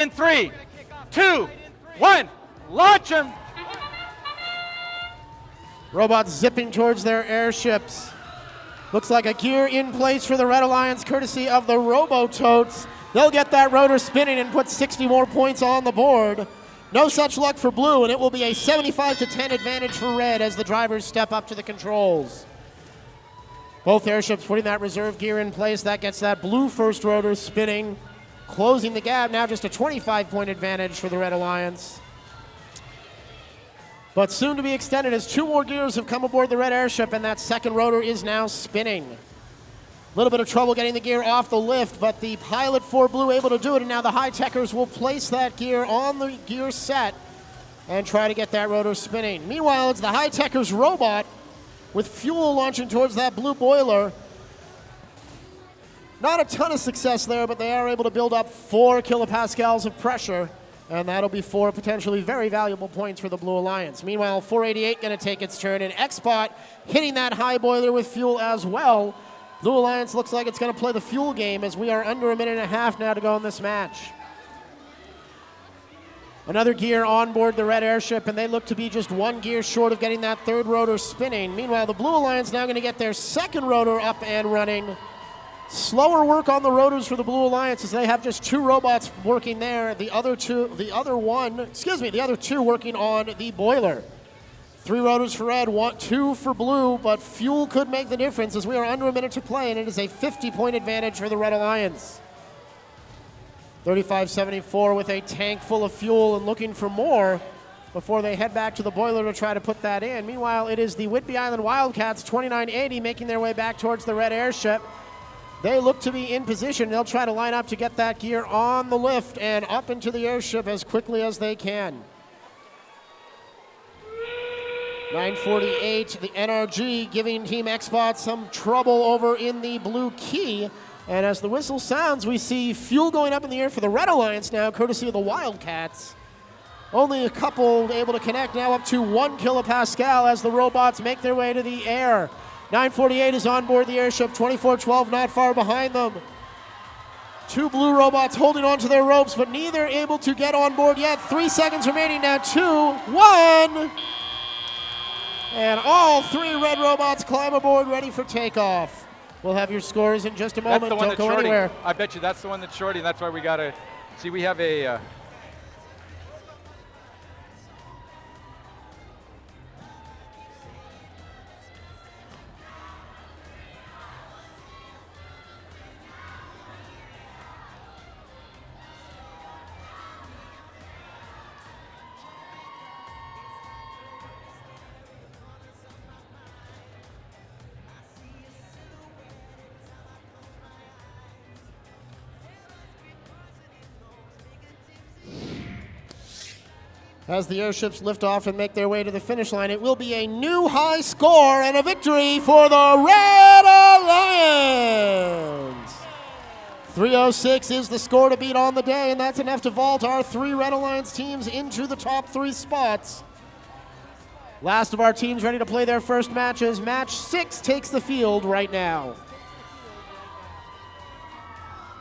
In 3, 2, 1, launch them. Robots zipping towards their airships. Looks like a gear in place for the Red Alliance, courtesy of the Robototes. They'll get that rotor spinning and put 60 more points on the board. No such luck for Blue, and it will be a 75-10 advantage for Red as the drivers step up to the controls. Both airships putting that reserve gear in place. That gets that Blue first rotor spinning, closing the gap. Now just a 25-point advantage for the Red Alliance. But soon to be extended as 2 more gears have come aboard the Red airship, and that second rotor is now spinning. A little bit of trouble getting the gear off the lift, but the pilot for Blue able to do it, and now the high-techers will place that gear on the gear set and try to get that rotor spinning. Meanwhile, it's the high-techers robot with fuel launching towards that Blue boiler. Not a ton of success there, but they are able to build up 4 kilopascals of pressure, and that'll be 4 potentially very valuable points for the Blue Alliance. Meanwhile, 488 going to take its turn, and X-Bot hitting that high boiler with fuel as well. Blue Alliance looks like it's going to play the fuel game as we are under a minute and a half now to go in this match. Another gear on board the Red airship, and they look to be just 1 gear short of getting that third rotor spinning. Meanwhile, the Blue Alliance now going to get their second rotor up and running. Slower work on the rotors for the Blue Alliance as they have just 2 robots working there. The other two working on the boiler. 3 rotors for Red, 2 for Blue, but fuel could make the difference as we are under a minute to play, and it is a 50-point advantage for the Red Alliance. 35-74 with a tank full of fuel and looking for more before they head back to the boiler to try to put that in. Meanwhile, it is the Whidbey Island Wildcats, 2980, making their way back towards the Red airship. They look to be in position. They'll try to line up to get that gear on the lift and up into the airship as quickly as they can. 948, the NRG giving Team X-Bot some trouble over in the Blue key. And as the whistle sounds, we see fuel going up in the air for the Red Alliance now, courtesy of the Wildcats. Only a couple able to connect, now up to 1 kilopascal as the robots make their way to the air. 948 is on board the airship, 2412 not far behind them. 2 Blue robots holding on to their ropes, but neither able to get on board yet. 3 seconds remaining now, 2, 1. And all 3 Red robots climb aboard, ready for takeoff. We'll have your scores in just a moment. That's the one Don't that's go shorting. anywhere. I bet you that's the one that's shorting. That's why we got to see. We have a. As the airships lift off and make their way to the finish line, it will be a new high score and a victory for the Red Alliance. 306 is the score to beat on the day, and that's enough to vault our 3 Red Alliance teams into the top 3 spots. Last of our teams ready to play their first matches. Match 6 takes the field right now.